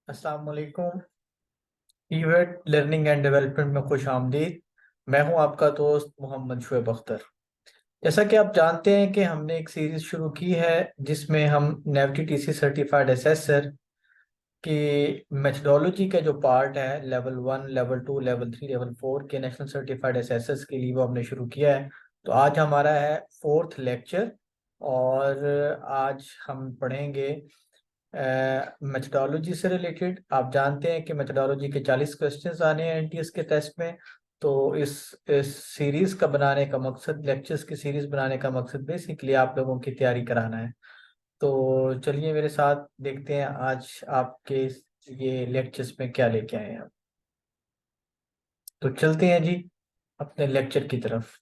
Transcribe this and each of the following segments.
अस्सलाम वालेकुम। Event learning and development में खुश आमदीद। मैं हूं आपका दोस्त मोहम्मद शुएब अख्तर। जैसा कि आप जानते हैं कि हमने एक सीरीज शुरू की है जिसमें हम नेविटी टीसी सर्टिफाइड असेसर की मेथडोलॉजी का जो पार्ट है, लेवल 1, लेवल 2, लेवल 3, लेवल 4 के नेशनल सर्टिफाइड असेसर्स के लिए वो हमने शुरू किया है। तो आज हमारा है फोर्थ लेक्चर और आज हम पढ़ेंगे मेथडोलॉजी से रिलेटेड। आप जानते हैं कि मेथडोलॉजी के 40 क्वेश्चंस आने हैं एनटीएस के टेस्ट में। तो इस सीरीज का बनाने का मकसद, लेक्चर्स की सीरीज बनाने का मकसद बेसिकली आप लोगों की तैयारी कराना है। तो चलिए मेरे साथ देखते हैं आज आपके ये लेक्चर्स में क्या लेके आए हैं आप। तो चलते हैं जी अपने लेक्चर की तरफ।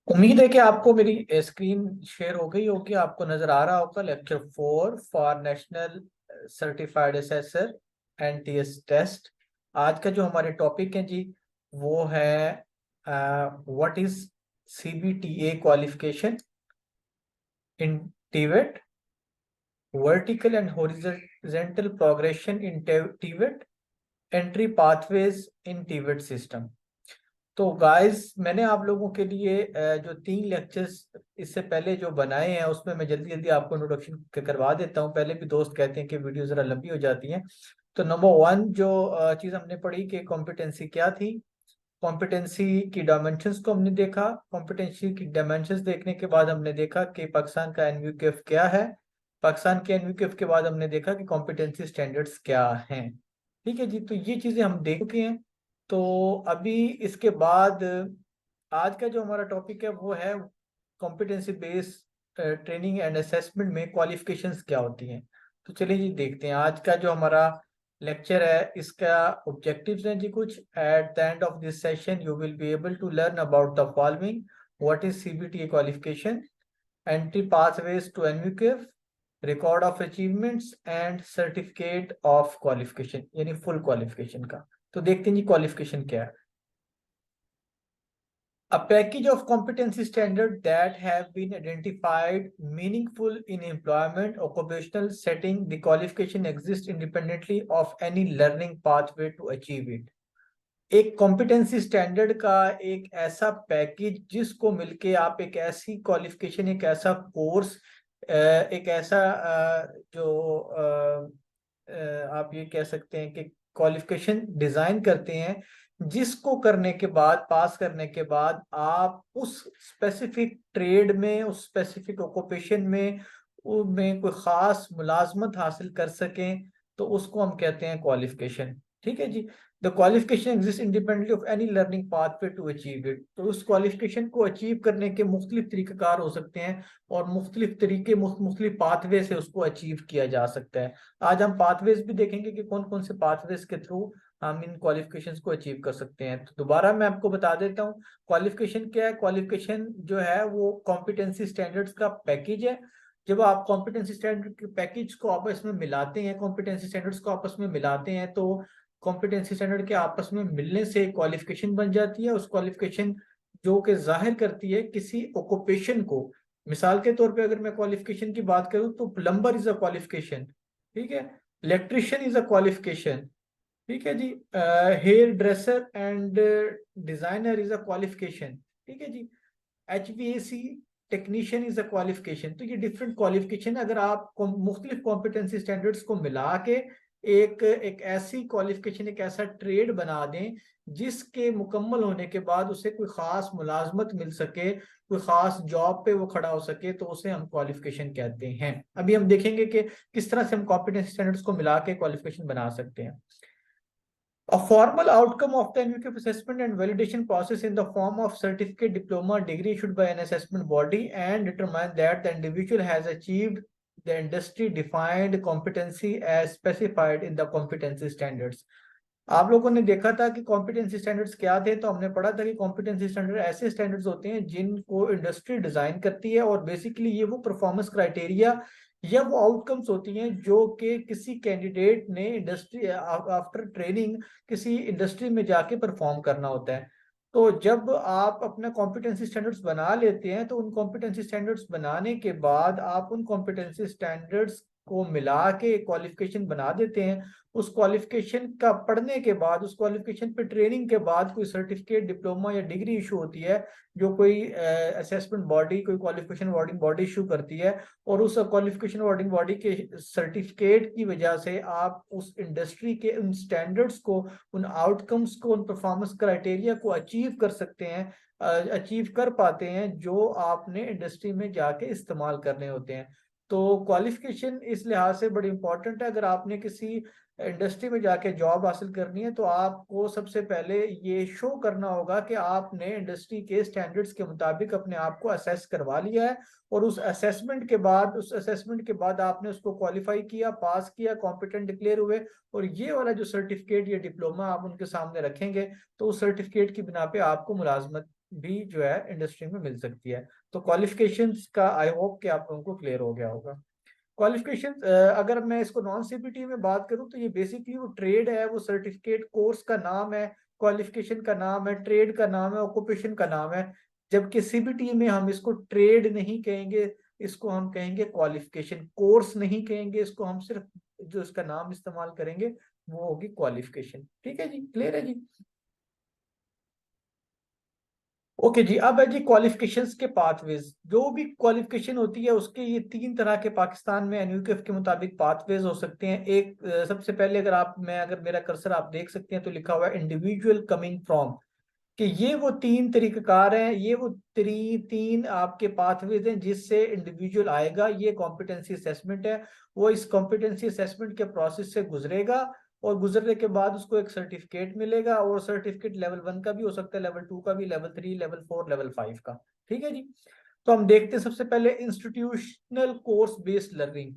उम्मीद है कि आपको मेरी स्क्रीन शेयर हो गई होगी, आपको नजर आ रहा होगा lecture 4 for national certified assessor NTS test. आज का जो हमारे टॉपिक है जी वो है what is CBTA qualification in TVET, vertical and horizontal progression in TVET, entry pathways in TVET system. तो गाइस मैंने आप लोगों के लिए जो 3 लेक्चर्स इससे पहले जो बनाए हैं उसमें मैं जल्दी जल्दी आपको इंट्रोडक्शन करवा देता हूं। पहले भी दोस्त कहते हैं कि वीडियो जरा लंबी हो जाती है। तो नंबर 1 जो चीज़ हमने पढ़ी कि कॉम्पिटेंसी क्या थी। कॉम्पिटेंसी की डायमेंशंस को हमने देखा। कॉम्पिटेंसी की डायमेंशंस देखने के बाद हमने देखा कि पाकिस्तान का एनवीक्यूएफ क्या है। पाकिस्तान के एनवीक्यूएफ के बाद हमने देखा कि कॉम्पिटेंसी स्टैंडर्ड्स क्या हैं। ठीक है जी, तो ये चीज़ें हम देख चुके हैं। तो अभी इसके बाद आज का जो हमारा टॉपिक है वो है competency based training and assessment में क्वालिफिकेशंस क्या होती हैं। तो चलिए जी देखते हैं आज का जो हमारा लेक्चर है इसका ऑब्जेक्टिव्स हैं जी कुछ। At the end of this session you will be able to learn about the following: what is CBTA qualification, entry pathways to NVQF, record of achievements and certificate of qualification, यानी full qualification का। तो देखते हैं जी qualification क्या है। A package of competency standards that have been identified meaningful in employment occupational setting. The qualification exists independently of any learning pathway to achieve it. एक competency standard का एक ऐसा पैकेज जिसको मिलके आप एक ऐसी क्वालिफिकेशन, एक ऐसा कोर्स, एक ऐसा जो आप ये कह सकते हैं कि क्वालिफिकेशन डिजाइन करते हैं जिसको करने के बाद, पास करने के बाद आप उस स्पेसिफिक ट्रेड में, उस स्पेसिफिक ऑक्यूपेशन में कोई खास मुलाजमत हासिल कर सकें, तो उसको हम कहते हैं क्वालिफिकेशन। ठीक है जी। The qualification exist independently of any learning pathway to achieve it. तो उस क्वालिफिकेशन को अचीव करने के मुख्तलिफ तरीक़ेकार हो सकते हैं और मुख्तलिफ तरीके, मुख्तलिफ पाथवे से उसको अचीव किया जा सकता है। आज हम पाथवेज भी देखेंगे कि कौन कौन से पाथवेज के थ्रू हम इन क्वालिफिकेशंस को अचीव कर सकते हैं। तो दोबारा मैं आपको बता देता हूँ क्वालिफिकेशन क्या है। क्वालिफिकेशन जो है वो कॉम्पिटेंसी स्टैंडर्ड्स का पैकेज है। जब आप कॉम्पिटेंसी स्टैंडर्ड के पैकेज को आपस में मिलाते हैं, कॉम्पिटेंसी स्टैंडर्ड्स को आपस में मिलाते हैं, तो कॉम्पिटेंसी स्टैंडर्ड के आपस में मिलने से क्वालिफिकेशन बन जाती है। उस क्वालिफिकेशन जो कि जाहिर करती है किसी ऑक्यूपेशन को। मिसाल के तौर पे अगर मैं क्वालिफिकेशन की बात करूं तो प्लम्बर इज अ क्वालिफिकेशन। ठीक है। Electrician is a qualification. ठीक है जी। Hairdresser and designer is a qualification. ठीक है जी। HVAC technician is a qualification. तो ये डिफरेंट क्वालिफिकेशन, अगर आप मुख्तलिफ कॉम्पिटेंसी स्टैंडर्ड्स को मिला के एक एक ऐसी क्वालिफिकेशन, एक ऐसा ट्रेड बना दें जिसके मुकम्मल होने के बाद उसे कोई खास मुलाजमत मिल सके, कोई खास जॉब पे वो खड़ा हो सके, तो उसे हम क्वालिफिकेशन कहते हैं। अभी हम देखेंगे कि किस तरह से हम कॉम्पिटेंसी स्टैंडर्ड्स को मिला के क्वालिफिकेशन बना सकते हैं। A formal outcome of the NVQ assessment and validation process in the form of certificate, diploma, degree issued by an assessment body and determine that the individual has achieved the industry defined competency as specified in the competency standards। आप लोगों ने देखा था कि competency standards क्या थे। तो हमने पढ़ा था कि कॉम्पिटेंसी स्टैंडर्ड ऐसे स्टैंडर्ड्स होते हैं जिनको इंडस्ट्री डिजाइन करती है और बेसिकली ये वो परफॉर्मेंस क्राइटेरिया या वो आउटकम्स होती हैं जो कि किसी कैंडिडेट ने इंडस्ट्री आफ्टर ट्रेनिंग किसी इंडस्ट्री में जाके परफॉर्म करना होता है। तो जब आप अपना कॉम्पिटेंसी स्टैंडर्ड्स बना लेते हैं तो उन कॉम्पिटेंसी स्टैंडर्ड्स बनाने के बाद आप उन कॉम्पिटेंसी स्टैंडर्ड्स को मिला के क्वालिफिकेशन बना देते हैं। उस क्वालिफिकेशन का पढ़ने के बाद, उस क्वालिफिकेशन पे ट्रेनिंग के बाद कोई सर्टिफिकेट, डिप्लोमा या डिग्री इशू होती है, जो कोई असेसमेंट बॉडी, कोई क्वालिफिकेशन अवार्डिंग बॉडी इशू करती है। और उस क्वालिफिकेशन अवार्डिंग बॉडी के सर्टिफिकेट की वजह से आप उस इंडस्ट्री के उन स्टैंडर्ड्स को, उन आउटकम्स को, उन परफॉर्मेंस क्राइटेरिया को अचीव कर सकते हैं, अचीव कर पाते हैं, जो आपने इंडस्ट्री में जाके इस्तेमाल करने होते हैं। तो क्वालिफिकेशन इस लिहाज से बड़ी इंपॉर्टेंट है। अगर आपने किसी इंडस्ट्री में जाके जॉब हासिल करनी है तो आपको सबसे पहले ये शो करना होगा कि आपने इंडस्ट्री के स्टैंडर्ड्स के मुताबिक अपने आप को असेस करवा लिया है, और उस असेसमेंट के बाद आपने उसको क्वालिफाई किया, पास किया, कॉम्पिटेंट डिक्लेयर हुए, और ये वाला जो सर्टिफिकेट या डिप्लोमा आप उनके सामने रखेंगे तो उस सर्टिफिकेट की बिना पे आपको मुलाजमत भी जो है इंडस्ट्री में मिल सकती है। तो क्वालिफिकेशंस का आई होप कि आप लोगों को क्लियर हो गया होगा। क्वालिफिकेशन, अगर मैं इसको नॉन सीपीटी में बात करूं तो ये बेसिकली वो ट्रेड है, वो सर्टिफिकेट कोर्स का नाम है, क्वालिफिकेशन का नाम है, ट्रेड का नाम है, ऑक्यूपेशन का नाम है। जबकि सीबीटी में हम इसको ट्रेड नहीं कहेंगे, इसको हम कहेंगे क्वालिफिकेशन। कोर्स नहीं कहेंगे इसको, हम सिर्फ जो इसका नाम इस्तेमाल करेंगे वो होगी क्वालिफिकेशन। ठीक है जी, क्लियर है जी। ओके जी, अब है जी क्वालिफिकेशंस के पाथवेज। जो भी क्वालिफिकेशन होती है उसके ये तीन तरह के पाकिस्तान में एनयूकेफ के मुताबिक पाथवेज हो सकते हैं। एक, सबसे पहले अगर मेरा कर्सर आप देख सकते हैं तो लिखा हुआ है इंडिविजुअल कमिंग फ्रॉम, कि ये वो तीन तरीकेकार हैं, ये वो तीन आपके पाथवेज हैं जिससे इंडिविजुअल आएगा। ये कॉम्पिटेंसी असेसमेंट है, वो इस कॉम्पिटेंसी असेसमेंट के प्रोसेस से गुजरेगा, और गुजरने के बाद उसको एक सर्टिफिकेट मिलेगा। और सर्टिफिकेट लेवल 1 का भी हो सकता है, लेवल 2 का भी, लेवल 3, लेवल 4, लेवल 5 का। ठीक है जी। तो हम देखते हैं सबसे पहले इंस्टीट्यूशनल कोर्स बेस्ड लर्निंग।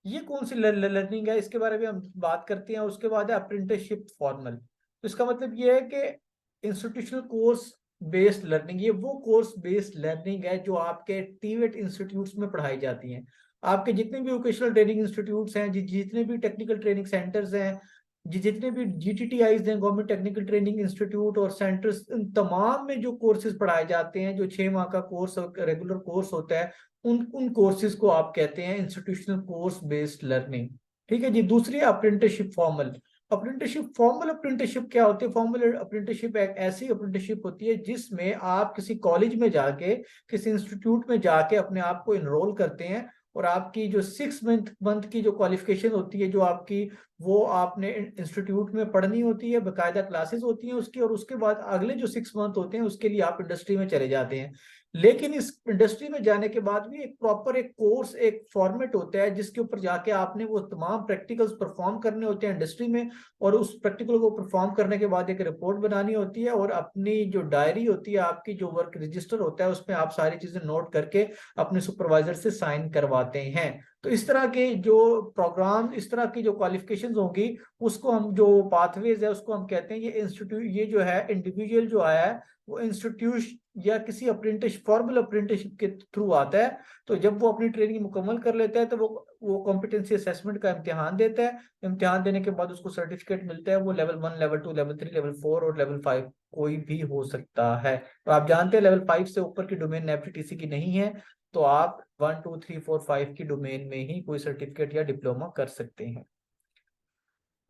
ये कौन सी लर्निंग है, इसके बारे में हम बात करते हैं। उसके बाद है अप्रेंटिसशिप फॉर्मल। तो इसका मतलब ये है कि इंस्टीट्यूशनल कोर्स बेस्ड लर्निंग, ये वो कोर्स बेस्ड लर्निंग है जो आपके टीवेट इंस्टीट्यूट्स में पढ़ाई जाती हैं। आपके जितने भी वोकेशनल ट्रेनिंग इंस्टीट्यूट्स हैं, जितने भी टेक्निकल ट्रेनिंग सेंटर्स हैं, जितने भी जीटीटीआईज हैं, गवर्नमेंट टेक्निकल ट्रेनिंग इंस्टीट्यूट और सेंटर्स, इन तमाम में जो कोर्सेज पढ़ाए जाते हैं, जो 6 माह का कोर्स रेगुलर कोर्स होता है, उन उन कोर्सेज को आप कहते हैं इंस्टीट्यूशनल कोर्स बेस्ड लर्निंग। ठीक है जी। दूसरी है अप्रेंटिसशिप फॉर्मल। अप्रेंटिसशिप क्या होती है? फॉर्मल अप्रेंटिसशिप एक ऐसी अप्रेंटिसशिप होती है जिसमें आप किसी कॉलेज में जाके, किसी इंस्टीट्यूट में जाके अपने आप को इनरोल करते हैं, और आपकी जो 6 मंथ की जो क्वालिफिकेशन होती है, जो आपकी, वो आपने इंस्टीट्यूट में पढ़नी होती है, बाकायदा क्लासेस होती हैं उसकी, और उसके बाद अगले जो 6 मंथ होते हैं उसके लिए आप इंडस्ट्री में चले जाते हैं। लेकिन इस इंडस्ट्री में जाने के बाद भी एक प्रॉपर एक कोर्स, एक फॉर्मेट होता है जिसके ऊपर जाके आपने वो तमाम प्रैक्टिकल्स परफॉर्म करने होते हैं इंडस्ट्री में, और उस प्रैक्टिकल को परफॉर्म करने के बाद एक रिपोर्ट बनानी होती है, और अपनी जो डायरी होती है, आपकी जो वर्क रजिस्टर होता है, उसमें आप सारी चीजें नोट करके अपने सुपरवाइजर से साइन करवाते हैं। तो इस तरह के जो प्रोग्राम, इस तरह की जो क्वालिफिकेशंस होंगी, उसको हम, जो पाथवेज है उसको हम कहते हैं, ये इंस्टीट्यूट, ये जो है इंडिविजुअल जो आया है वो इंस्टीट्यूट या किसी अप्रेंटिस फॉर्मल अप्रेंटिसशिप के थ्रू आता है। तो जब वो अपनी ट्रेनिंग मुकम्मल कर लेता है तो वो कॉम्पिटेंसी असेसमेंट का इम्तिहान देता है। इम्तिहान देने के बाद उसको सर्टिफिकेट मिलता है। वो लेवल 1, लेवल 2, लेवल 3, लेवल 4 और लेवल 5 कोई भी हो सकता है। तो आप जानते हैं लेवल 5 से ऊपर की डोमेन एफटीटीसी की नहीं है, तो आप 1, 2, 3, 4, 5 की डोमेन में ही कोई सर्टिफिकेट या डिप्लोमा कर सकते हैं।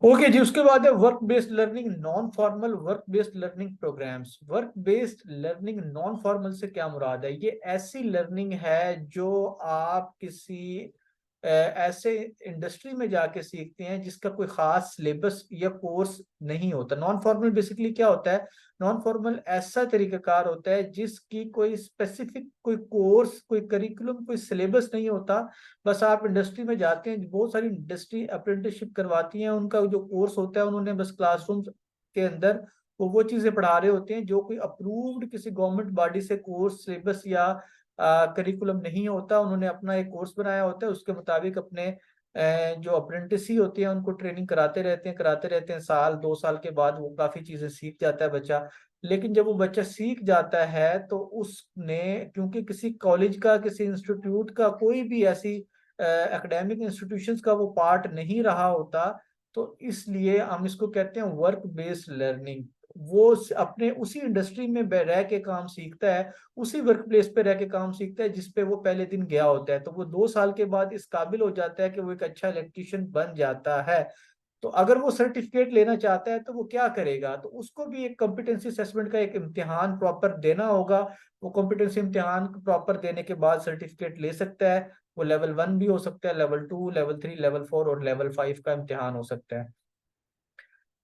ओके जी। उसके बाद है work based learning non formal, work based learning programmes. Work based learning non formal से क्या मुराद है? ये ऐसी लर्निंग है जो आप किसी ऐसे इंडस्ट्री में जाके सीखते हैं जिसका कोई खास सिलेबस या कोर्स नहीं होता। नॉन फॉर्मल बेसिकली क्या होता है? नॉन फॉर्मल ऐसा तरीकाकार होता है जिसकी कोई स्पेसिफिक, कोई कोर्स, कोई करिकुलम, कोई सिलेबस नहीं होता। बस आप इंडस्ट्री में जाते हैं, बहुत सारी इंडस्ट्री अप्रेंटिसशिप करवाती हैं, उनका जो कोर्स होता है उन्होंने बस क्लासरूम के अंदर वो चीजें पढ़ा रहे होते हैं जो कोई अप्रूव्ड किसी गवर्नमेंट बॉडी से कोर्स, सिलेबस या करिकुलम नहीं होता। उन्होंने अपना एक कोर्स बनाया होता है, उसके मुताबिक अपने जो अप्रेंटिस ही होती है उनको ट्रेनिंग कराते रहते हैं। साल 2 साल के बाद वो काफी चीजें सीख जाता है बच्चा। लेकिन जब वो बच्चा सीख जाता है तो उसने, क्योंकि किसी कॉलेज का, किसी इंस्टीट्यूट का, कोई भी ऐसी एकेडमिक इंस्टीट्यूशंस का वो पार्ट नहीं रहा होता, तो इसलिए हम इसको कहते हैं वर्क बेस्ड लर्निंग। वो अपने उसी इंडस्ट्री में रह के काम सीखता है, उसी वर्क प्लेस पे रह के काम सीखता है जिसपे वो पहले दिन गया होता है। तो वो 2 साल के बाद इस काबिल हो जाता है कि वो एक अच्छा इलेक्ट्रीशियन बन जाता है। तो अगर वो सर्टिफिकेट लेना चाहता है तो वो क्या करेगा, तो उसको भी एक कॉम्पिटेंसी असेसमेंट का एक इम्तिहान प्रॉपर देना होगा। वो कॉम्पिटेंसी इम्तिहान प्रॉपर देने के बाद सर्टिफिकेट ले सकता है। वो लेवल 1 भी हो सकता है, लेवल 2, लेवल 3, लेवल 4 और लेवल 5 का इम्तिहान हो सकता है।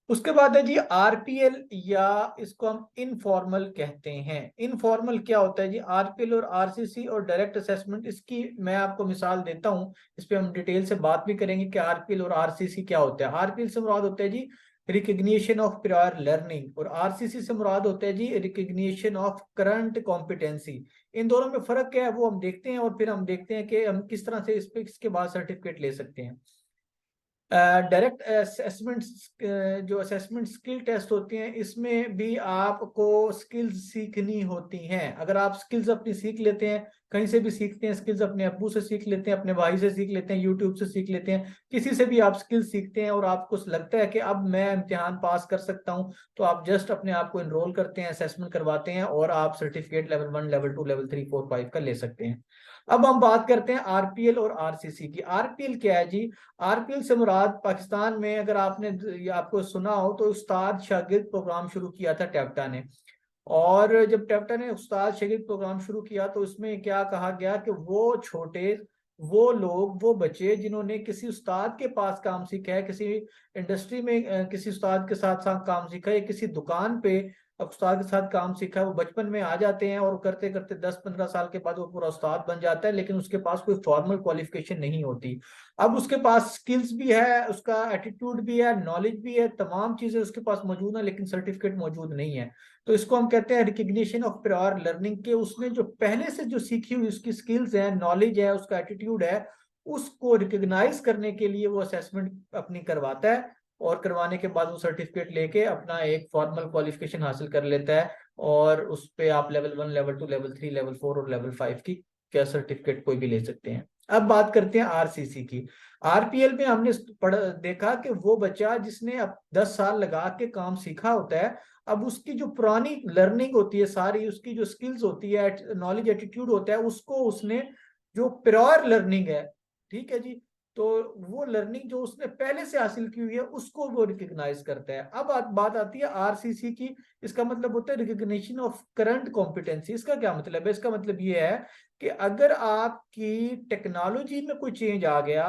उसके बाद है जी आरपीएल, या इसको हम इनफॉर्मल कहते हैं। इनफॉर्मल क्या होता है जी? आरपीएल और आरसीसी और डायरेक्ट असेसमेंट, इसकी मैं आपको मिसाल देता हूं, इस पे हम डिटेल से बात भी करेंगे कि आरपीएल और आरसीसी क्या होता है। आरपीएल से मुराद होता है जी रिकग्निशन ऑफ प्रायर लर्निंग, और आरसीसी से मुराद होता है जी रिकग्निशन ऑफ करंट कॉम्पिटेंसी। इन दोनों में फर्क क्या है वो हम देखते हैं, और फिर हम देखते हैं कि हम किस तरह से इस पे इसके बाद सर्टिफिकेट ले सकते हैं। डायरेक्ट असेसमेंट, जो असेसमेंट स्किल टेस्ट होती हैं, इसमें भी आपको स्किल्स सीखनी होती हैं। अगर आप स्किल्स अपनी सीख लेते हैं, कहीं से भी सीखते हैं स्किल्स, अपने अब्बू से सीख लेते हैं, अपने भाई से सीख लेते हैं, यूट्यूब से सीख लेते हैं, किसी से भी आप स्किल्स सीखते हैं और आपको लगता है कि अब मैं इम्तिहान पास कर सकता हूं, तो आप जस्ट अपने आप को इनरोल करते हैं, असेसमेंट करवाते हैं और आप सर्टिफिकेट लेवल 1, लेवल 2, लेवल 3, 4, 5 का ले सकते हैं। अब हम बात करते हैं आरपीएल और आरसीसी की। आरपीएल क्या है जी? आरपीएल से मुराद, पाकिस्तान में अगर आपने आपको सुना हो तो उस्ताद शागिर्द प्रोग्राम शुरू किया था टेप्टा ने। और जब टेप्टा ने उस्ताद शागिर्द प्रोग्राम शुरू किया तो इसमें क्या कहा गया कि वो लोग, वो बच्चे जिन्होंने किसी उस्ताद के पास काम सीखा है, किसी इंडस्ट्री में किसी उस्ताद के साथ साथ काम सीखा है, किसी दुकान पे उस्ताद के साथ काम सीखा है, वो बचपन में आ जाते हैं और करते करते 10-15 साल के बाद वो पूरा उस्ताद बन जाता है, लेकिन उसके पास कोई फॉर्मल क्वालिफिकेशन नहीं होती। अब उसके पास स्किल्स भी है, उसका एटीट्यूड भी है, नॉलेज भी है, तमाम चीजें उसके पास मौजूद है, लेकिन सर्टिफिकेट मौजूद नहीं है। तो इसको हम कहते हैं रिकग्निशन ऑफ प्रायर लर्निंग, के उसने जो पहले से जो सीखी हुई उसकी स्किल्स है, नॉलेज है, उसका एटीट्यूड है, उसको रिकग्नाइज करने के लिए वो असेसमेंट अपनी करवाता है, और करवाने के बाद वो सर्टिफिकेट लेके अपना एक फॉर्मल क्वालिफिकेशन हासिल कर लेता है। और उस पे आप लेवल 1, लेवल 2, लेवल 3, लेवल 4 और लेवल 5 की क्या सर्टिफिकेट कोई भी ले सकते हैं। अब बात करते हैं आरसीसी की। आरपीएल में हमने देखा कि वो बच्चा जिसने अब 10 साल लगा के काम सीखा होता है, अब उसकी जो पुरानी लर्निंग होती है सारी, उसकी जो स्किल्स होती है, नॉलेज, एटीट्यूड होता है, उसको उसने जो प्रायर लर्निंग है, ठीक है जी, तो वो लर्निंग जो उसने पहले से हासिल की हुई है उसको वो रिकग्नाइज करता है। अब बात आती है आरसीसी की। इसका मतलब होता है रिकग्निशन ऑफ करंट कॉम्पिटेंसी। इसका क्या मतलब है? इसका मतलब ये है कि अगर आपकी टेक्नोलॉजी में कोई चेंज आ गया,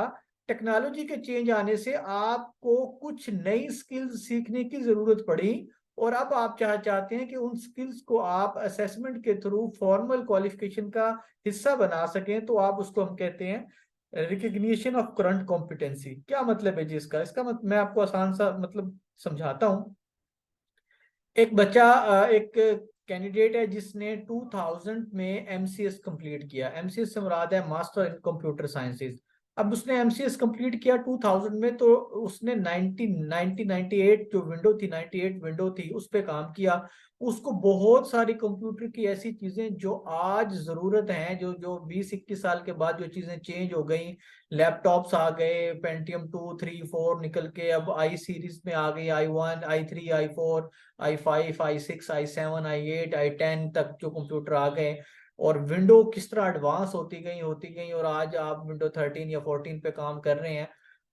टेक्नोलॉजी के चेंज आने से आपको कुछ नई स्किल्स सीखने की जरूरत पड़ी, और अब आप चाहते हैं कि उन स्किल्स को आप असेसमेंट के थ्रू फॉर्मल क्वालिफिकेशन का हिस्सा बना सकें, तो आप उसको हम कहते हैं रिकग्निशन ऑफ करंट कॉम्पिटेंसी। क्या मतलब है जी इसका? इसका मैं आपको आसान सा मतलब समझाता हूँ। एक बच्चा, एक कैंडिडेट है जिसने 2000 में एमसीएस कंप्लीट किया। एमसीएस से मुराद है मास्टर इन कंप्यूटर साइंसेज। अब उसने एमसीएस कंप्लीट किया 2000 में, तो उसने 1998 जो विंडो थी, 98 विंडो थी, उस पे काम किया। उसको बहुत सारी कंप्यूटर की ऐसी चीजें जो आज जरूरत है, जो जो 20-21 साल के बाद जो चीजें चेंज हो गई, लैपटॉप्स आ गए, पेंटियम 2, 3, 4 निकल के अब आई सीरीज में आ गई, i1, i3, i4, i5, i6, i7, i8, i10 तक जो कंप्यूटर आ गए, और विंडो किस तरह एडवांस होती गई, और आज आप विंडो 13 या 14 पे काम कर रहे हैं।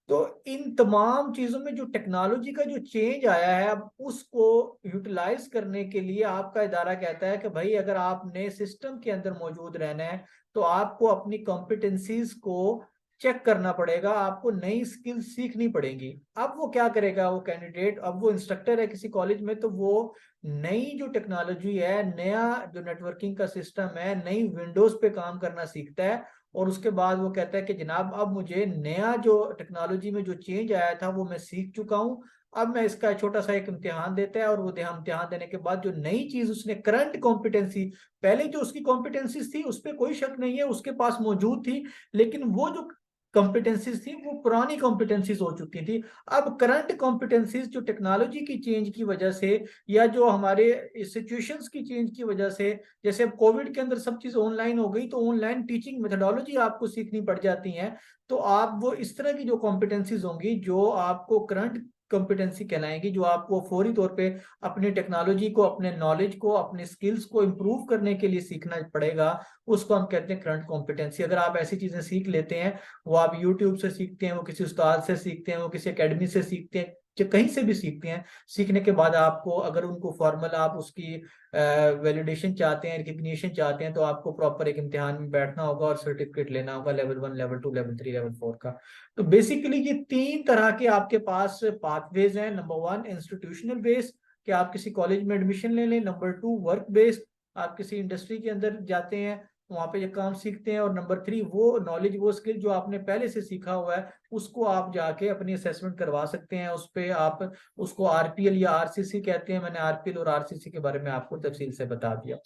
तो इन तमाम चीजों में जो टेक्नोलॉजी का जो चेंज आया है, अब उसको यूटिलाइज करने के लिए आपका इदारा कहता है कि भाई अगर आपने सिस्टम के अंदर मौजूद रहना है तो आपको अपनी कॉम्पिटेंसीज को चेक करना पड़ेगा, आपको नई स्किल सीखनी पड़ेगी। अब वो क्या करेगा वो कैंडिडेट? अब वो इंस्ट्रक्टर है किसी कॉलेज में, तो वो नई जो टेक्नोलॉजी है, नया जो नेटवर्किंग का सिस्टम है, नई विंडोज पे काम करना सीखता है, और उसके बाद वो कहता है कि जनाब अब मुझे नया जो टेक्नोलॉजी में जो चेंज आया था वो मैं सीख चुका हूँ, अब मैं इसका छोटा सा एक इम्तिहान देता है, और वो इम्तिहान देने के बाद जो नई चीज उसने करंट कॉम्पिटेंसी, पहले जो उसकी कॉम्पिटेंसीज थी उस पर कोई शक नहीं है, उसके पास मौजूद थी, लेकिन वो जो कॉम्पिटेंसीज थी वो पुरानी कॉम्पिटेंसीज हो चुकी थी। अब करंट कॉम्पिटेंसीज जो टेक्नोलॉजी की चेंज की वजह से, या जो हमारे सिचुएशंस की चेंज की वजह से, जैसे अब कोविड के अंदर सब चीज ऑनलाइन हो गई, तो ऑनलाइन टीचिंग मेथोडोलॉजी आपको सीखनी पड़ जाती है। तो आप वो इस तरह की जो कॉम्पिटेंसीज होंगी जो आपको करंट कॉम्पिटेंसी कहलाएंगी, जो आपको फौरी तौर पे अपनी टेक्नोलॉजी को, अपने नॉलेज को, अपने स्किल्स को इम्प्रूव करने के लिए सीखना पड़ेगा, उसको हम कहते हैं करंट कॉम्पिटेंसी। अगर आप ऐसी चीजें सीख लेते हैं, वो आप यूट्यूब से सीखते हैं, वो किसी उस्ताद से सीखते हैं, वो किसी एकेडमी से सीखते हैं, जो कहीं से भी सीखते हैं, सीखने के बाद आपको अगर उनको फॉर्मल आप उसकी वैलिडेशन चाहते हैं, रिकग्निशन चाहते हैं, तो आपको प्रॉपर एक इम्तिहान में बैठना होगा और सर्टिफिकेट लेना होगा लेवल 1, लेवल 2, लेवल 3, लेवल 4 का। तो बेसिकली ये 3 तरह के आपके पास पाथवेज हैं। नंबर 1 इंस्टीट्यूशनल बेस, कि आप किसी कॉलेज में एडमिशन ले लें। नंबर 2 वर्क बेस्ड, आप किसी इंडस्ट्री के अंदर जाते हैं, वहां पे ये काम सीखते हैं। और नंबर 3 वो नॉलेज, वो स्किल जो आपने पहले से सीखा हुआ है, उसको आप जाके अपनी असेसमेंट करवा सकते हैं। उस पे आप उसको आरपीएल या आरसीसी कहते हैं। मैंने आरपीएल और आरसीसी के बारे में आपको तफसील से बता दिया।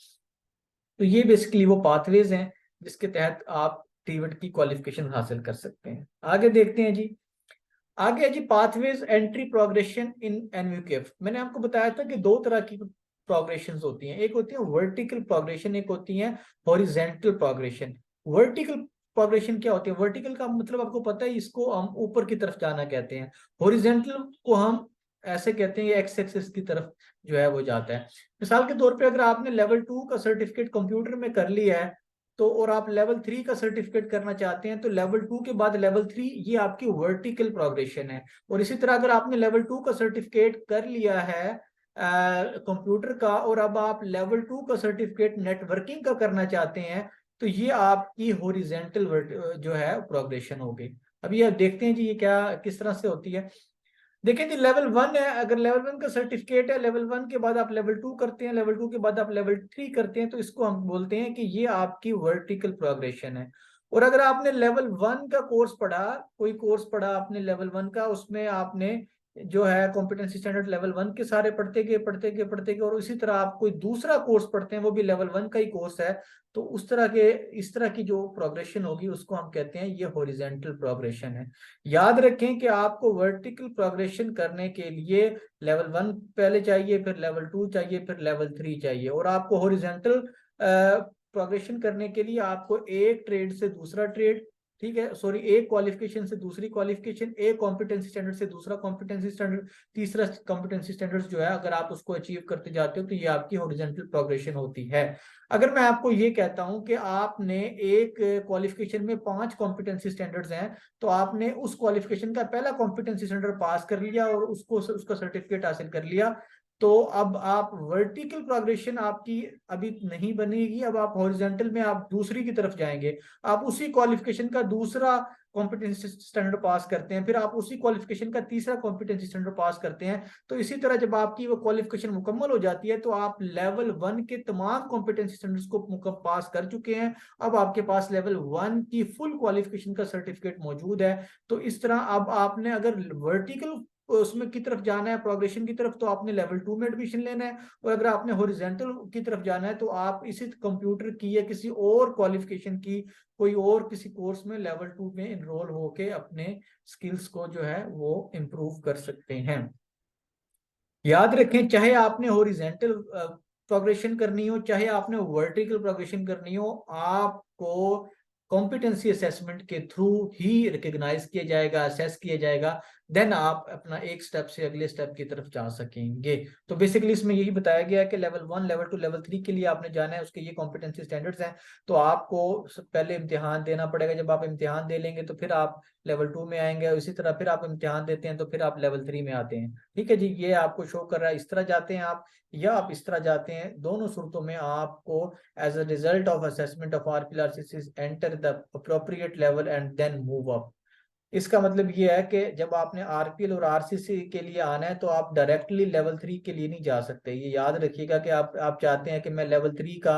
तो ये बेसिकली वो पाथवेज हैं जिसके तहत आप टीवेट की क्वालिफिकेशन हासिल कर सकते हैं। आगे देखते हैं जी। आगे है जी पाथवेज एंट्री प्रोग्रेशन इन एनवीक्यूएफ। मैंने आपको बताया था कि 2 तरह की प्रोग्रेशन होती हैं, एक होती है वर्टिकल प्रोग्रेशन, एक होती है हॉरिजेंटल प्रोग्रेशन। वर्टिकल प्रोग्रेशन क्या होती है? वर्टिकल का मतलब आपको पता है, इसको हम ऊपर की तरफ जाना कहते हैं। हॉरिजेंटल को हम ऐसे कहते हैं, एक्स एक्सिस की तरफ जो है वो जाता है। मिसाल के तौर पे अगर आपने लेवल 2 का सर्टिफिकेट कंप्यूटर में कर लिया है, तो और आप लेवल 3 का सर्टिफिकेट करना चाहते हैं, तो लेवल 2 के बाद लेवल 3, ये आपकी वर्टिकल प्रोग्रेशन है। और इसी तरह अगर आपने लेवल 2 का सर्टिफिकेट कर लिया है कंप्यूटर का, और अब आप लेवल 2 का सर्टिफिकेट नेटवर्किंग का करना चाहते हैं, तो ये आपकी हॉरिजेंटल जो है प्रोग्रेशन होगी। अभी आप देखते हैं जी ये क्या किस तरह से होती है। देखिए जी, लेवल 1 है, अगर लेवल 1 का सर्टिफिकेट है, लेवल 1 के बाद आप लेवल 2 करते हैं, लेवल 2 के बाद आप लेवल 3 करते हैं, तो इसको हम बोलते हैं कि ये आपकी वर्टिकल प्रोग्रेशन है। और अगर आपने लेवल 1 का कोर्स पढ़ा, कोई कोर्स पढ़ा आपने लेवल 1 का, उसमें आपने जो है कॉम्पिटेंसी स्टैंडर्ड लेवल 1 के सारे पढ़ते गए पढ़ते गए पढ़ते गए, और इसी तरह आप कोई दूसरा कोर्स पढ़ते हैं, वो भी लेवल 1 का ही कोर्स है, तो उस तरह के, इस तरह की जो प्रोग्रेशन होगी, उसको हम कहते हैं ये हॉरिजेंटल प्रोग्रेशन है। याद रखें कि आपको वर्टिकल प्रोग्रेशन करने के लिए लेवल 1 पहले चाहिए, फिर लेवल 2 चाहिए, फिर लेवल 3 चाहिए। और आपको हॉरिजेंटल प्रोग्रेशन करने के लिए आपको एक ट्रेड से दूसरा ट्रेड, ठीक है, सॉरी, एक क्वालिफिकेशन से दूसरी क्वालिफिकेशन, एक कॉम्पिटेंसी स्टैंडर्ड से दूसरा कॉम्पिटेंसी स्टैंडर्ड, तीसरा कॉम्पिटेंसी स्टैंडर्ड जो है, अगर आप उसको अचीव करते जाते हो, तो ये आपकी हॉरिजॉन्टल प्रोग्रेशन होती है। अगर मैं आपको ये कहता हूं कि आपने एक क्वालिफिकेशन में 5 कॉम्पिटेंसी स्टैंडर्ड्स हैं, तो आपने उस क्वालिफिकेशन का पहला कॉम्पिटेंसी स्टैंडर्ड पास कर लिया और उसको उसका सर्टिफिकेट हासिल कर लिया, तो अब आप वर्टिकल प्रोग्रेशन आपकी अभी नहीं बनेगी। अब आप हॉरिजॉन्टल में आप दूसरी की तरफ जाएंगे, आप उसी क्वालिफिकेशन का दूसरा कॉम्पिटेंसी स्टैंडर्ड पास करते हैं, फिर आप उसी क्वालिफिकेशन का तीसरा कॉम्पिटेंसी स्टैंडर्ड पास करते हैं। तो इसी तरह जब आपकी वो क्वालिफिकेशन मुकम्मल हो जाती है, तो आप लेवल 1 के तमाम कॉम्पिटेंसी स्टैंडर्ड्स को पास कर चुके हैं। अब आपके पास लेवल 1 की फुल क्वालिफिकेशन का सर्टिफिकेट मौजूद है। तो इस तरह अब आपने अगर वर्टिकल उसमें की तरफ जाना है, प्रोग्रेशन की तरफ, तो आपने लेवल 2 में एडमिशन लेना है। और अगर आपने हॉरिजॉन्टल की तरफ जाना है, तो आप इसी कंप्यूटर की या किसी और क्वालिफिकेशन की कोई और किसी कोर्स में लेवल 2 में इनरोल होके अपने स्किल्स को जो है वो इम्प्रूव कर सकते हैं। याद रखें, चाहे आपने हॉरिजॉन्टल प्रोग्रेशन करनी हो, चाहे आपने वर्टिकल प्रोग्रेशन करनी हो, आपको कॉम्पिटेंसी असेसमेंट के थ्रू ही रिकॉग्नाइज किया जाएगा, असेस किया जाएगा, देन आप अपना एक स्टेप से अगले स्टेप की तरफ जा सकेंगे। तो बेसिकली इसमें यही बताया गया है कि लेवल 1, लेवल 2, लेवल 3 के लिए आपने जाना है, उसके ये कॉम्पिटेंसी स्टैंडर्ड्स हैं। तो आपको पहले इम्तिहान देना पड़ेगा, जब आप इम्तिहान दे लेंगे तो फिर आप लेवल 2 में आएंगे, और इसी तरह फिर आप इम्तिहान देते हैं तो फिर आप लेवल 3 में आते हैं। ठीक है जी, ये आपको शो कर रहा है, इस तरह जाते हैं आप या आप इस तरह जाते हैं। दोनों सूरतों में आपको as a result of assessment of RPL enter the appropriate level and then move up. इसका मतलब ये है कि जब आपने आरपीएल और आरसीसी के लिए आना है, तो आप डायरेक्टली लेवल 3 के लिए नहीं जा सकते। ये याद रखिएगा कि आप चाहते हैं कि मैं लेवल 3 का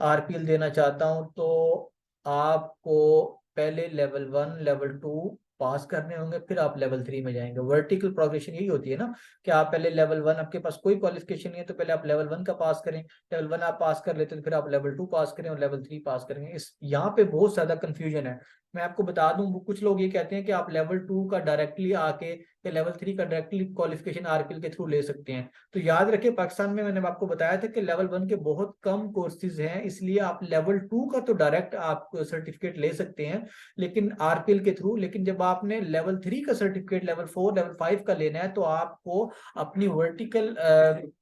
आरपीएल देना चाहता हूं, तो आपको पहले लेवल 1, लेवल 2 पास करने होंगे, फिर आप लेवल 3 में जाएंगे। वर्टिकल प्रोग्रेशन यही होती है ना, कि आप पहले लेवल 1, आपके पास कोई क्वालिफिकेशन नहीं है, तो पहले आप लेवल 1 का पास करें, लेवल 1 आप पास कर लेते हैं, तो फिर आप लेवल 2 पास करें और लेवल 3 पास करेंगे। इस यहाँ पे बहुत ज्यादा कंफ्यूजन है। मैं आपको बता दूं, वो कुछ लोग ये कहते हैं कि आप लेवल 2 का डायरेक्टली आके या लेवल 3 का डायरेक्टली क्वालिफिकेशन आरपीएल के थ्रू ले सकते हैं। तो याद रखिए, पाकिस्तान में मैंने आपको बताया था कि लेवल 1 के बहुत कम कोर्सेज हैं, इसलिए आप लेवल 2 का तो डायरेक्ट आप सर्टिफिकेट ले सकते हैं लेकिन आरपीएल के थ्रू। लेकिन जब आपने लेवल 3 का सर्टिफिकेट लेवल 4 लेवल 5 का लेना है, तो आपको अपनी वर्टिकल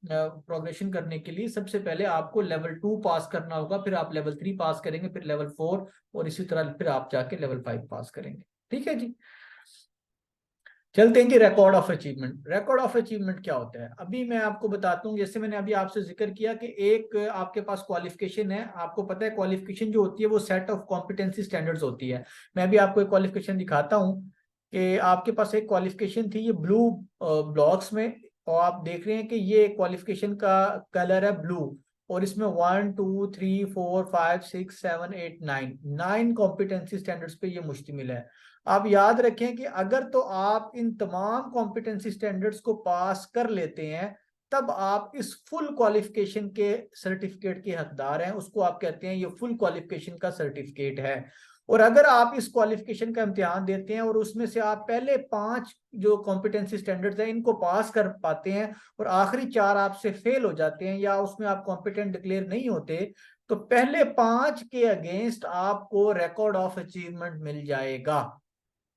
प्रोग्रेशन करने के लिए सबसे पहले आपको लेवल 2 पास करना होगा, फिर आप लेवल 3 पास करेंगे, फिर लेवल 4, और इसी तरह फिर आप जाके लेवल 5 पास करेंगे। ठीक है जी। चलते हैं कि record of achievement. Record of achievement क्या होता है, अभी मैं आपको बताता हूँ। जैसे मैंने अभी आपसे जिक्र किया कि एक आपके पास क्वालिफिकेशन है, आपको पता है क्वालिफिकेशन जो होती है वो सेट ऑफ कॉम्पिटेंसी स्टैंडर्ड्स होती है। मैं अभी आपको एक क्वालिफिकेशन दिखाता हूँ कि आपके पास एक क्वालिफिकेशन थी, ये ब्लू ब्लॉक्स में, और आप देख रहे हैं कि ये क्वालिफिकेशन का कलर है ब्लू, और इसमें 1 2 3 4 5 6 7 8 9 कॉम्पिटेंसी स्टैंडर्ड्स पे ये मुश्तमिल है। आप याद रखें कि अगर तो आप इन तमाम कॉम्पिटेंसी स्टैंडर्ड्स को पास कर लेते हैं, तब आप इस फुल क्वालिफिकेशन के सर्टिफिकेट के हकदार हैं, उसको आप कहते हैं ये फुल क्वालिफिकेशन का सर्टिफिकेट है। और अगर आप इस क्वालिफिकेशन का इम्तिहान देते हैं और उसमें से आप पहले 5 जो कॉम्पिटेंसी स्टैंडर्ड्स हैं इनको पास कर पाते हैं, और आखिरी 4 आपसे फेल हो जाते हैं या उसमें आप कॉम्पिटेंट डिक्लेयर नहीं होते, तो पहले 5 के अगेंस्ट आपको रिकॉर्ड ऑफ अचीवमेंट मिल जाएगा।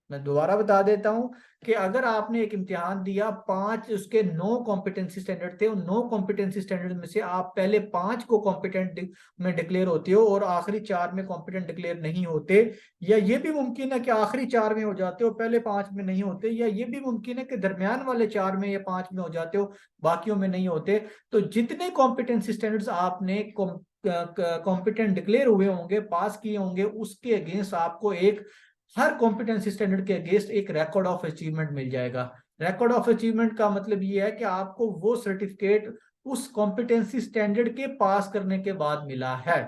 मैं दोबारा बता देता हूं कि अगर आपने एक इम्तिहान दिया, 5 उसके 9 कॉम्पिटेंसी स्टैंडर्ड थे, उन 9 कॉम्पिटेंसी स्टैंडर्ड में से आप पहले 5 को कॉम्पिटेंट में डिक्लेयर होते हो और आखिरी 4 में कॉम्पिटेंट डिक्लेयर नहीं होते, या ये भी मुमकिन है कि आखिरी 4 में हो जाते हो, पहले 5 में नहीं होते, या ये भी मुमकिन है कि दरमियान वाले 4 में या 5 में हो जाते हो, बाकियों में नहीं होते, तो जितने कॉम्पिटेंसी स्टैंडर्ड्स आपने कॉम्पिटेंट डिक्लेयर हुए होंगे, पास किए होंगे, उसके अगेंस्ट आपको एक हर कॉम्पिटेंसी स्टैंडर्ड के अगेंस्ट एक रिकॉर्ड ऑफ अचीवमेंट मिल जाएगा। रिकॉर्ड ऑफ अचीवमेंट का मतलब ये है कि आपको वो सर्टिफिकेट उस कॉम्पिटेंसी स्टैंडर्ड के पास करने के बाद मिला है।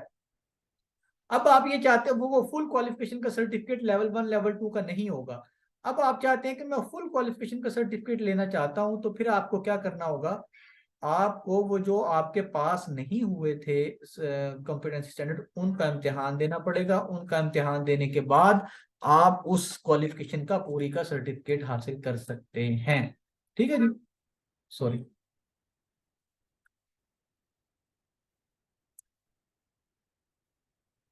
अब आप ये चाहते हो वो फुल क्वालिफिकेशन का सर्टिफिकेट लेवल 1 लेवल 2 का नहीं होगा। अब आप चाहते हैं कि मैं फुल क्वालिफिकेशन का सर्टिफिकेट लेना चाहता हूं, तो फिर आपको क्या करना होगा, आपको वो जो आपके पास नहीं हुए थे कॉम्पिटेंसी स्टैंडर्ड, उनका इम्तिहान देना पड़ेगा। उनका इम्तिहान देने के बाद आप उस क्वालिफिकेशन का पूरी का सर्टिफिकेट हासिल कर सकते हैं। ठीक है जी। सॉरी।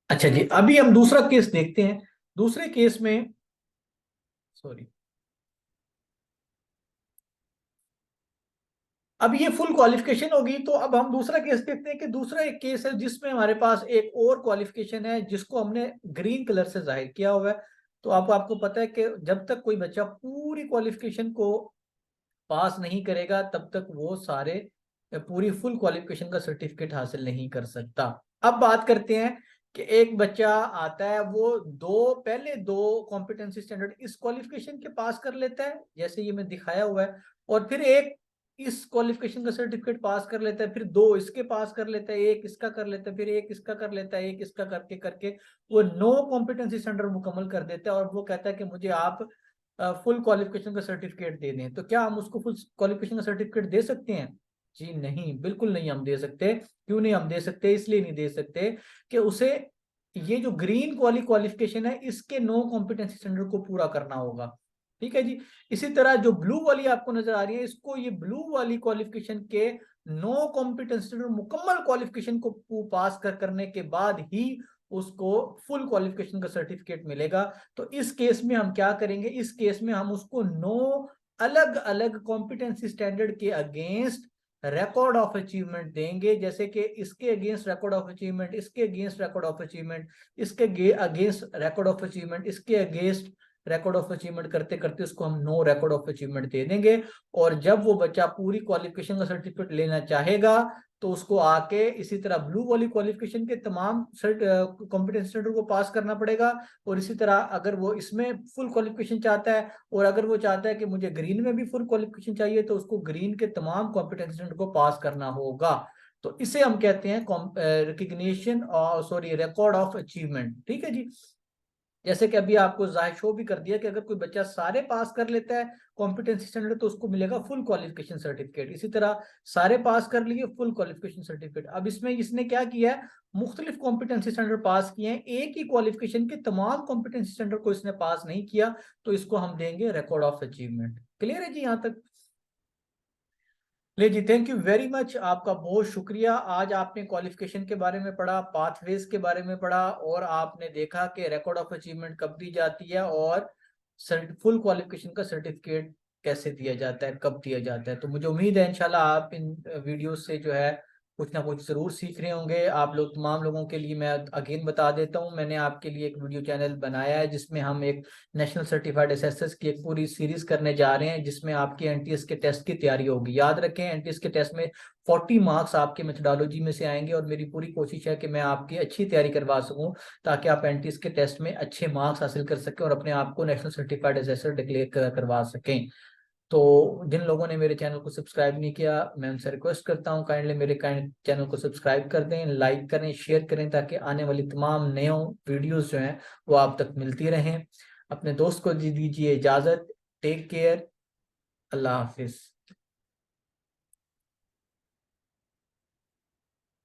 अच्छा जी, अभी हम दूसरा केस देखते हैं। दूसरे केस में, सॉरी, अब ये फुल क्वालिफिकेशन होगी, तो अब हम दूसरा केस देखते हैं कि दूसरा एक केस है जिसमें हमारे पास एक और क्वालिफिकेशन है जिसको हमने ग्रीन कलर से जाहिर किया हुआ है। तो आपको पता है कि जब तक कोई बच्चा पूरी क्वालिफिकेशन को पास नहीं करेगा, तब तक वो सारे पूरी फुल क्वालिफिकेशन का सर्टिफिकेट हासिल नहीं कर सकता। अब बात करते हैं कि एक बच्चा आता है, वो पहले दो कॉम्पिटेंसी स्टैंडर्ड इस क्वालिफिकेशन के पास कर लेता है, जैसे ये मैं दिखाया हुआ है, और फिर एक इस क्वालिफिकेशन का सर्टिफिकेट पास कर लेता है, फिर दो इसके पास कर लेता है, एक इसका कर लेता है, फिर एक इसका कर लेता है, एक इसका करके करके वो 9 कॉम्पिटेंसी स्टैंडर्ड मुकम्मल कर देता है, और वो कहता है कि मुझे आप फुल क्वालिफिकेशन का सर्टिफिकेट दे दें। तो क्या हम उसको फुल क्वालिफिकेशन का सर्टिफिकेट दे सकते हैं? जी नहीं, बिल्कुल नहीं हम दे सकते। क्यों नहीं हम दे सकते? इसलिए नहीं दे सकते कि उसे ये जो ग्रीन वाली क्वालिफिकेशन है इसके 9 कॉम्पिटेंसी स्टैंडर्ड को पूरा करना होगा। ठीक है जी। इसी तरह जो ब्लू वाली आपको नजर आ रही है, इसको ये ब्लू वाली क्वालिफिकेशन के 9 कॉम्पिटेंसी स्टैंडर्ड मुकम्मल क्वालिफिकेशन को पास करने के बाद ही उसको फुल क्वालिफिकेशन का सर्टिफिकेट मिलेगा। तो इस केस में हम क्या करेंगे, इस केस में हम उसको 9 अलग अलग कॉम्पिटेंसी स्टैंडर्ड के अगेंस्ट रिकॉर्ड ऑफ अचीवमेंट देंगे, जैसे कि इसके अगेंस्ट रिकॉर्ड ऑफ अचीवमेंट, इसके अगेंस्ट रिकॉर्ड ऑफ अचीवमेंट, इसके अगेंस्ट रिकॉर्ड ऑफ अचीवमेंट, इसके अगेंस्ट रिकॉर्ड ऑफ अचीवमेंट करते करते उसको हम 9 रिकॉर्ड ऑफ अचीवमेंट दे देंगे। और जब वो बच्चा पूरी क्वालिफिकेशन का सर्टिफिकेट लेना चाहेगा, तो उसको आके इसी तरह ब्लू वाली क्वालिफिकेशन के तमाम कॉम्पिटेंस सेंटर को पास करना पड़ेगा, और इसी तरह अगर वो इसमें फुल क्वालिफिकेशन चाहता है, और अगर वो चाहता है कि मुझे ग्रीन में भी फुल क्वालिफिकेशन चाहिए, तो उसको ग्रीन के तमाम कॉम्पिटेंस सेंटर को पास करना होगा। तो इसे हम कहते हैं रिकग्निशन और सॉरी रिकॉर्ड ऑफ अचीवमेंट। ठीक है जी। जैसे कि अभी आपको जाहिर शो भी कर दिया कि अगर कोई बच्चा सारे पास कर लेता है कॉम्पिटेंसी स्टैंडर्ड तो उसको मिलेगा फुल क्वालिफिकेशन सर्टिफिकेट। इसी तरह सारे पास कर लिए फुल क्वालिफिकेशन सर्टिफिकेट। अब इसमें इसने क्या किया है, मुख्तलिफ कॉम्पिटेंसी स्टैंडर्ड पास किए हैं, एक ही क्वालिफिकेशन के तमाम कॉम्पिटेंसी स्टैंडर्ड को इसने पास नहीं किया, तो इसको हम देंगे रिकॉर्ड ऑफ अचीवमेंट। क्लियर है जी यहाँ तक? ले जी, थैंक यू वेरी मच, आपका बहुत शुक्रिया। आज आपने क्वालिफिकेशन के बारे में पढ़ा, पाथवेज के बारे में पढ़ा, और आपने देखा कि रिकॉर्ड ऑफ अचीवमेंट कब दी जाती है और फुल क्वालिफिकेशन का सर्टिफिकेट कैसे दिया जाता है, कब दिया जाता है। तो मुझे उम्मीद है इंशाल्लाह आप इन वीडियो से जो है कुछ ना कुछ जरूर सीख रहे होंगे। आप लोग तमाम लोगों के लिए मैं अगेन बता देता हूँ, मैंने आपके लिए एक वीडियो चैनल बनाया है जिसमें हम एक नेशनल सर्टिफाइड असेसर्स की एक पूरी सीरीज करने जा रहे हैं, जिसमें आपके एनटीएस के टेस्ट की तैयारी होगी। याद रखें, एनटीएस के टेस्ट में 40 मार्क्स आपके मेथोडोलॉजी में से आएंगे, और मेरी पूरी कोशिश है कि मैं आपकी अच्छी तैयारी करवा सकूं ताकि आप एनटीएस के टेस्ट में अच्छे मार्क्स हासिल कर सकें और अपने आप को नेशनल सर्टिफाइड असेसर डिक्लेयर करवा सकें। तो जिन लोगों ने मेरे चैनल को सब्सक्राइब नहीं किया, मैं उनसे रिक्वेस्ट करता हूँ काइंडली मेरे चैनल को सब्सक्राइब कर दें, लाइक करें, शेयर करें, ताकि आने वाली तमाम नए वीडियोस जो हैं वो आप तक मिलती रहें। अपने दोस्त को दीजिए इजाज़त। Take care. अल्लाह हाफिज़।